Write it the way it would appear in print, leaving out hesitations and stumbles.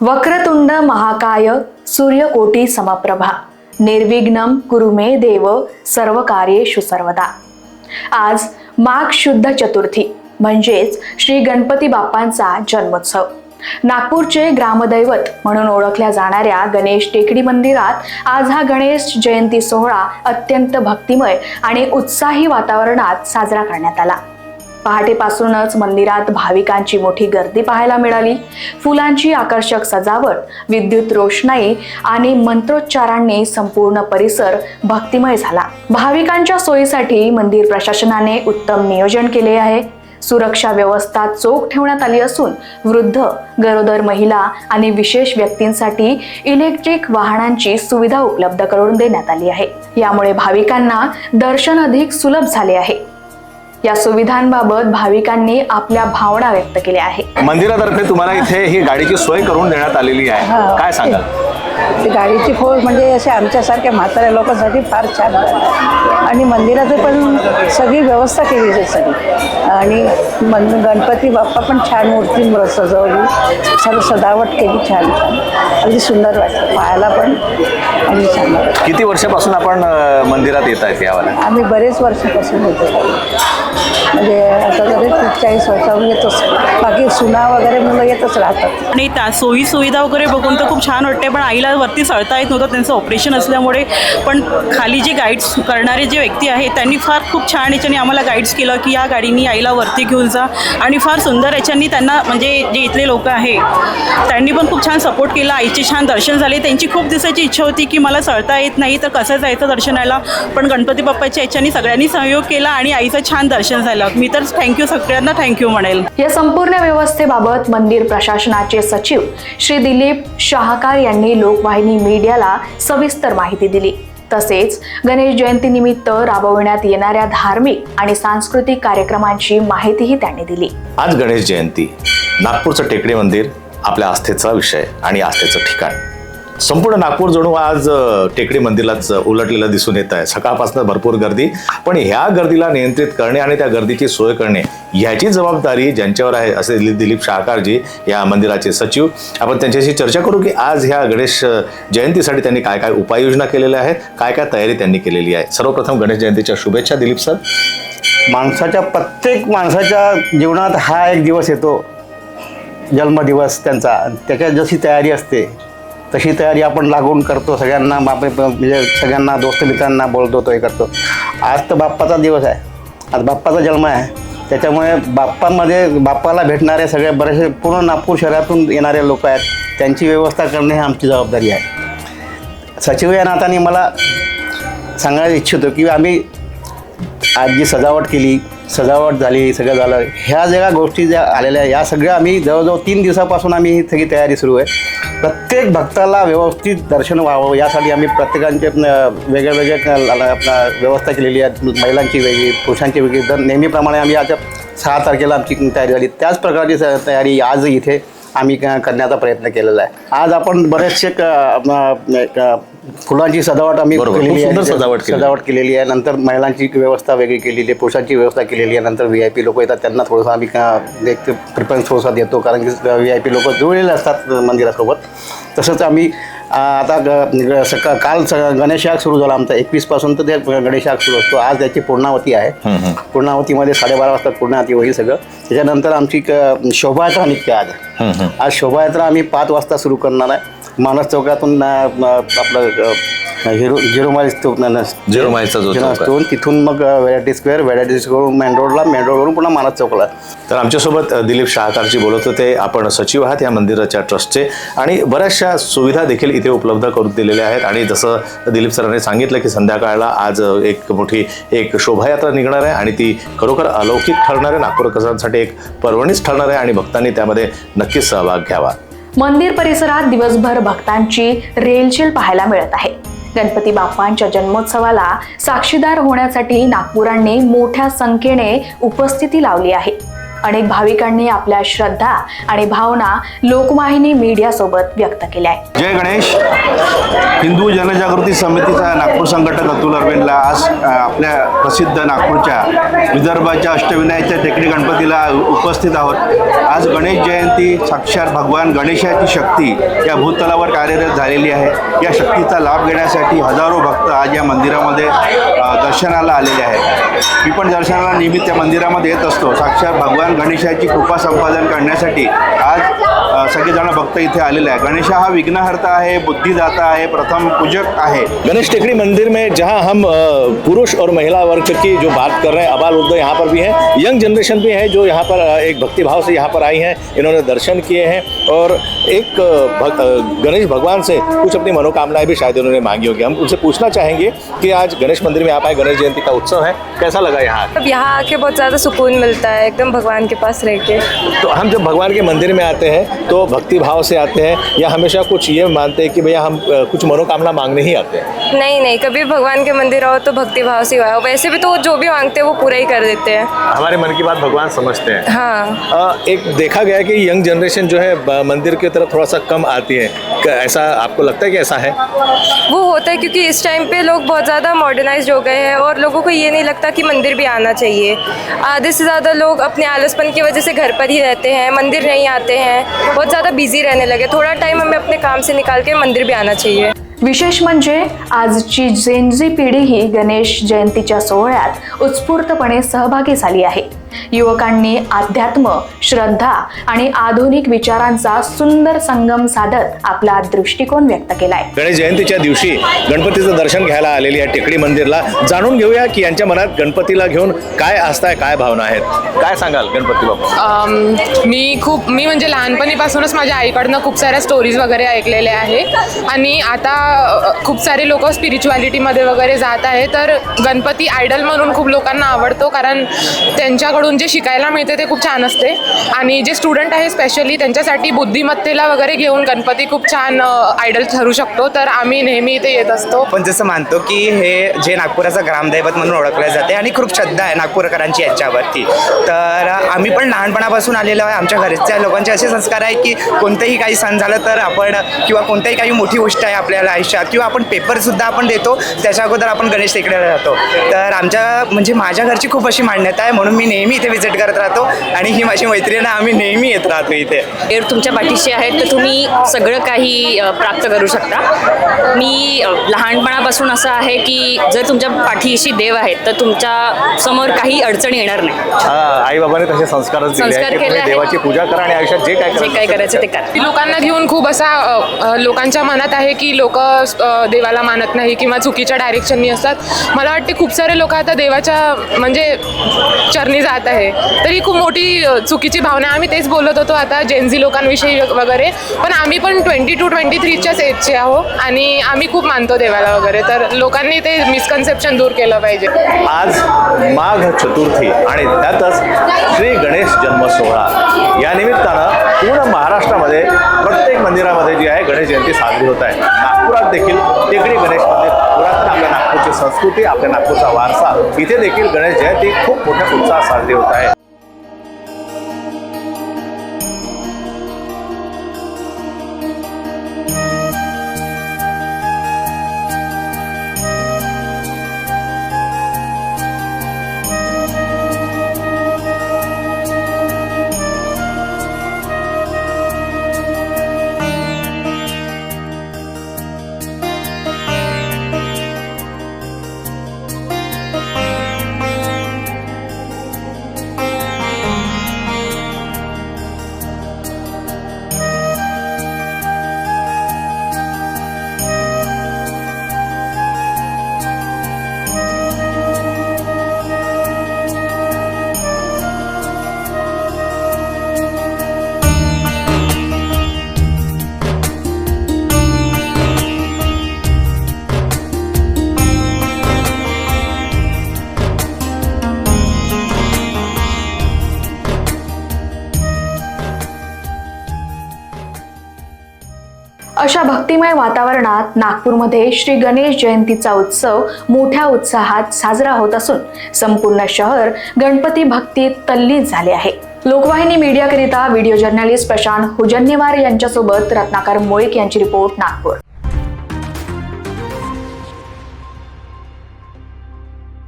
वक्रतुंड महाकाय सूर्यकोटी समप्रभा निर्विघ्नं कुरु मे देव सर्व कार्येषु सर्वदा। आज माघ शुद्ध चतुर्थी म्हणजेच श्री गणपती बाप्पांचा जन्मोत्सव। नागपूरचे ग्रामदैवत म्हणून ओळखल्या जाणाऱ्या गणेश टेकडी मंदिरात आज हा गणेश जयंती सोहळा अत्यंत भक्तिमय आणि उत्साही वातावरणात साजरा करण्यात आला। पहाटेपासूनच मंदिरात भाविकांची मोठी गर्दी पाहायला मिळाली। फुलांची आकर्षक सजावट, विद्युत रोषणाई आणि मंत्रोच्चारांनी संपूर्ण परिसर भक्तिमय झाला। भाविकांच्या सोयीसाठी मंदिर प्रशासनाने उत्तम नियोजन केले आहे। सुरक्षा व्यवस्था चोख ठेवण्यात आली असून वृद्ध, गरोदर महिला आणि विशेष व्यक्तींसाठी इलेक्ट्रिक वाहनांची सुविधा उपलब्ध करून देण्यात आली आहे। यामुळे भाविकांना दर्शन अधिक सुलभ झाले आहे। या सुविधांबाबत भाविकांनी आपल्या भावना व्यक्त केल्या आहेत। मंदिरातर्फे तुम्हाला इथे ही गाडीची सोय करून देण्यात आलेली आहे, काय सांगाल? ती गाडीची सोय म्हणजे असे आमच्यासारख्या म्हाताऱ्या लोकांसाठी फार छान आणि मंदिराची पण सगळी व्यवस्था केली आहे सगळी। आणि गणपती बाप्पा पण छान मूर्ती सजवली, सर्व सजावट केली छान छान, अगदी सुंदर वाटतं पाहायला पण आणि छान वाटतं। किती वर्षापासून आपण मंदिरात येत आहेत यावर? आम्ही बरेच वर्षापासून येतो, म्हणजे आता जरी 40 वर्षाहून येतोच। बाकी सुना वगैरे मुलं येतच राहतात आणि त्या सोयी सुविधा वगैरे बघून तर खूप छान वाटते। पण आईला वरती चढता येत नव्हतं, त्यांचं ऑपरेशन असल्यामुळे, पण खाली जे गाईड्स करणारे जे व्यक्ती आहेत त्यांनी फार खूप छान याच्याने आम्हाला गाईड्स केलं की या गाडीनी आईला वरती घेऊन जा, आणि फार सुंदर याच्यानी त्यांना म्हणजे जे इथले लोक आहेत त्यांनी पण खूप छान सपोर्ट केला। आईचे छान दर्शन झाले। त्यांची खूप दिवसाची इच्छा होती की मला चढता येत नाही तर कसं जायचं दर्शनाला, पण गणपती बाप्पाच्या याच्यानी सगळ्यांनी सहयोग केला आणि आईचं छान दर्शन झालं। मी तर थँक्यू, सगळ्यांना थँक्यू म्हणेल। या संपूर्ण व्यवस्थेबाबत मंदिर प्रशासनाचे सचिव श्री दिलीप शाहकार यांनी लोकवाहिनी मीडियाला सविस्तर माहिती दिली। तसेच गणेश जयंती निमित्त राबविण्यात येणाऱ्या धार्मिक आणि सांस्कृतिक कार्यक्रमांची माहितीही त्यांनी दिली। आज गणेश जयंती, नागपूरचं टेकडी मंदिर आपल्या आस्थेचा विषय आणि आस्थेचं ठिकाण। संपूर्ण नागपूर जणू आज टेकडी मंदिरालाच उलटलेलं दिसून येत आहे। सकाळपासून भरपूर गर्दी, पण ह्या गर्दीला नियंत्रित करणे आणि त्या गर्दीची सोय करणे याची जबाबदारी ज्यांच्यावर आहे असे दिलीप शाहकारजी या मंदिराचे सचिव। आपण त्यांच्याशी चर्चा करू की आज ह्या गणेश जयंतीसाठी त्यांनी काय काय उपाययोजना केलेल्या आहेत, काय काय तयारी त्यांनी केलेली आहे। सर्वप्रथम गणेश जयंतीच्या शुभेच्छा दिलीप सर। प्रत्येक माणसाच्या जीवनात हा एक दिवस येतो, जन्मदिवस त्यांचा, त्याच्यात जशी तयारी असते तशी तयारी आपण लागून करतो। सगळ्यांना म्हणजे सगळ्यांना दोस्त मित्रांना बोलतो, तो हे करतो। आज तर बाप्पाचा दिवस आहे, आज बाप्पाचा जन्म आहे, त्याच्यामुळे बाप्पाला भेटणारे सगळे बरेचसे पूर्ण नागपूर शहरातून येणारे लोक आहेत, त्यांची व्यवस्था करणे ही आमची जबाबदारी आहे। सचिव या नात्याने मला सांगायला इच्छितो की आम्ही आज जी सजावट झाली, सगळं झालं, ह्या ज्या गोष्टी ज्या आलेल्या या सगळ्या आम्ही जवळजवळ 3 दिवसापासून आम्ही ही सगळी तयारी सुरू आहे। प्रत्येक भक्ताला व्यवस्थित दर्शन व्हावं यासाठी आम्ही प्रत्येकांचे वेगळ्या व्यवस्था केलेली आहे। महिलांची वेगळी, पुरुषांची वेगळी। तर नेहमीप्रमाणे आम्ही आज 6 तारखेला आमची तयारी झाली, त्याच प्रकारची तयारी आज इथे आम्ही करण्याचा प्रयत्न केलेला आहे। आज आपण बरेचसे फुलांची सजावट आम्ही केलेली आहे, सजावट केलेली आहे। नंतर महिलांची व्यवस्था वेगळी केलेली आहे, पुरुषांची व्यवस्था केलेली आहे। नंतर VIP लोक येतात त्यांना थोडंसं आम्ही एक प्रिफरन्स थोडासा देतो, कारण की VIP लोक जुळलेले असतात मंदिरासोबत। तसंच आम्ही आता काल गणेशयाग सुरू झाला आमचा 21 पासून, तर ते गणेशयाग सुरू असतो। आज त्याची पूर्णावती आहे, पूर्णावतीमध्ये 12:30 वाजता पूर्णावती होईल सगळं। त्याच्यानंतर आमची शोभायात्रा निघते आज शोभायात्रा आम्ही 5 वाजता सुरू करणार आहे। मानस चौकातून आपलं झिरो माईलचा जो तिथून मग व्हॅरायटी स्क्वेअर मेन रोडवरून पुन्हा मानस चौकला। तर आमच्यासोबत दिलीप शाहकारजी बोलत होते। आपण सचिव आहात या मंदिराच्या ट्रस्टचे, आणि बऱ्याचशा सुविधा देखील इथे उपलब्ध करून दिलेल्या आहेत। आणि जसं दिलीप सरांनी सांगितलं की संध्याकाळला आज एक मोठी शोभायात्रा निघणार आहे, आणि ती खरोखर अलौकिक ठरणार आहे, नागपूरकरांसाठी एक पर्वणीच ठरणार आहे, आणि भक्तांनी त्यामध्ये नक्कीच सहभाग घ्यावा। मंदिर परिसरात दिवसभर भक्तांची रेलचेल पाहायला मिळत आहे। गणपती बाप्पांच्या जन्मोत्सवाला साक्षीदार होण्यासाठी नागपुरांनी मोठ्या संख्येने उपस्थिती लावली आहे। अनेक भाविकांनी आपल्या श्रद्धा आणि भावना लोकवाहिनी मीडिया सोबत व्यक्त केल्या आहेत. जय गणेश. हिंदू जनजागृती समितीचा नागपूर संघटक अतुल अरविंदला आज आपल्या प्रसिद्ध नागपूरच्या विदर्भाच्या अष्टविनायकच्या टेकडी गणपतीला उपस्थित आहोत. आज गणेश जयंती, साक्षात भगवान गणेशाची शक्ती या भूतलावर कार्यरत झालेली आहे. या शक्तीचा लाभ घेण्यासाठी हजारो भक्त आज या मंदिरामध्ये दर्शनाला आलेले आहेत. मी पण दर्शनाला नेहमी त्या मंदिरामध्ये येत असतो. साक्षात भगवान गणेशाची कृपा संपादन करण्यासाठी आज सगळेजण भक्त इथे आलेले आहे. गणेश हा विघ्नहर्ता आहे, बुद्धिदाता आहे, प्रथम पूजक आहे. गणेश टेकड़ी मंदिर में जहां हम पुरुष और महिला वर्ग की जो बात कर रहे हैं, आबाल वृद्ध यहाँ पर भी हैं, यंग जनरेशन भी है जो यहाँ पर एक भक्ति भाव से यहाँ पर आई हैं. इन्होंने दर्शन किए हैं और एक गणेश भगवान से कुछ अपनी मनोकामनाएं भी शायद उन्होंने मांगी होगी. हम उनसे पूछना चाहेंगे कि आज गणेश मंदिर में आप आए, गणेश जयंती का उत्सव है, कैसा लगा यहाँ? अब यहाँ आके बहुत ज़्यादा सुकून मिलता है एकदम भगवान के पास रह के. तो हम जब भगवान के मंदिर में आते हैं तो भक्ति भाव से आते हैं या हमेशा कुछ ये मानते हैं कि भैया हम कुछ मनोकामना मांगने ही आते हैं? नहीं, कभी भगवान के मंदिर आओ तो भक्ति भाव से आओ. वैसे भी तो वो जो भी मांगते हैं वो पूरा ही कर देते हैं. हमारे मन की बात भगवान समझते हैं. हाँ, एक देखा गया कि यंग जनरेशन जो है मंदिर की तरफ थोड़ा सा कम आती है. ऐसा आपको लगता है कि ऐसा है? वो होता है क्योंकि इस टाइम पे लोग बहुत ज़्यादा मॉडर्नाइज्ड हो गए हैं और लोगों को ये नहीं लगता कि मंदिर भी आना चाहिए. आधे से ज़्यादा लोग अपने आलसपन की वजह से घर पर ही रहते हैं, मंदिर नहीं आते हैं, बहुत ज़्यादा बिजी रहने लगे. थोड़ा टाइम हमें अपने काम से निकाल के मंदिर भी आना चाहिए. विशेष म्हणजे आजची जेनझी पिढी ही गणेश जयंतीच्या सोहळ्यात उत्स्फूर्तपणे सहभागी झाली आहे. युवकांनी अध्यात्म, श्रद्धा आणि आधुनिक विचारांचा सुंदर संगम साधत आपला दृष्टिकोन व्यक्त केलाय. गणेश जयंतीच्या दिवशी गणपतीचं दर्शन घ्यायला आलेली आहे टेकडी मंदिरला. जाणून घेऊया की यांच्या मनात गणपतीला घेऊन काय आस्था आहे, काय भावना आहेत. काय सांगाल गणपती बाप्पा? मी म्हणजे लहानपणीपासूनच माझ्या आईकडनं खूप साऱ्या स्टोरीज वगैरे ऐकलेल्या आहे आणि आता खूप सारे लोक स्पिरिच्युअलिटीमध्ये वगैरे जात आहे. तर गणपती आयडल म्हणून खूप लोकांना आवडतो कारण त्यांच्याकडून जे शिकायला मिळते ते खूप छान असते आणि जे स्टुडंट आहे स्पेशली त्यांच्यासाठी बुद्धिमत्तेला वगैरे घेऊन गणपती खूप छान आयडल ठरू शकतो. तर आम्ही नेहमी इथे येत असतो. पण जसं मानतो की हे जे नागपुराचं ग्रामदैवत म्हणून ओळखलं जाते आणि खूप श्रद्धा आहे नागपूरकरांची याच्यावरती. तर आम्ही पण लहानपणापासून आलेलो आहे. आमच्या घरच्या लोकांचे असे संस्कार आहेत की कोणतंही काही सण झालं तर आपण किंवा कोणत्याही काही मोठी गोष्ट आहे आपल्याला आयुष्यात किंवा आपण पेपरसुद्धा आपण देतो त्याच्या अगोदर आपण गणेश टेकडीला जातो. तर म्हणजे माझ्या घरची खूप अशी मान्यता आहे म्हणून मी नेहमी इथे व्हिजिट करत राहतो आणि ही माझी मैत्रीण आम्ही नेहमी येत राहतो इथे. देव तुमच्या पाठीशी आहेत तर तुम्ही सगळं काही प्राप्त करू शकता. मी लहानपणापासून असं आहे की जर तुमच्या पाठीशी देव आहेत तर तुमच्या समोर काही अडचण येणार नाही. आई बाबांनी तसे संस्कार केले आहेत. देवाची पूजा करा आणि आयुष्यात जे काय करायचं ते करा. लोकांना घेऊन खूप असा लोकांच्या मनात आहे की लोक देवाला मानत नाही किंवा चुकीच्या डायरेक्शननी असतात. मला वाटते खूप सारे लोक आता देवाच्या म्हणजे चरणी जात आहे. तर ही खूप मोठी चुकीची भावना. आम्ही तेच बोलत होतो आता जेनझी लोकांविषयी वगैरे. पण आम्ही पण 22-23च्याच एजचे आहो आणि आम्ही खूप मानतो देवाला वगैरे. तर लोकांनी ते मिसकन्सेप्शन दूर केलं पाहिजे. आज माघ चतुर्थी आणि त्यातच श्री गणेश जन्म सोहळा या निमित्तानं पूर्ण महाराष्ट्रामध्ये प्रत्येक मंदिरामध्ये जी आहे गणेश जयंती साजरी होत आहे. नागपुरात देखील टेकडी गणेश मंदिर पुरातन आपल्या नागपूरची संस्कृती, आपल्या नागपूरचा वारसा, इथे देखील गणेश जयंती खूप मोठ्या उत्साहात साजरी होत आहे. अशा भक्तिमय वातावरणात नागपूरमध्ये श्री गणेश जयंतीचा उत्सव मोठ्या उत्साहात साजरा होत असून संपूर्ण शहर गणपती भक्तीत तल्लीन झाले आहे. लोकवाहिनी मीडियाकरिता व्हिडिओ जर्नलिस्ट प्रशांत हुजन्नेवार यांच्यासोबत रत्नाकर मोळीक यांची रिपोर्ट, नागपूर.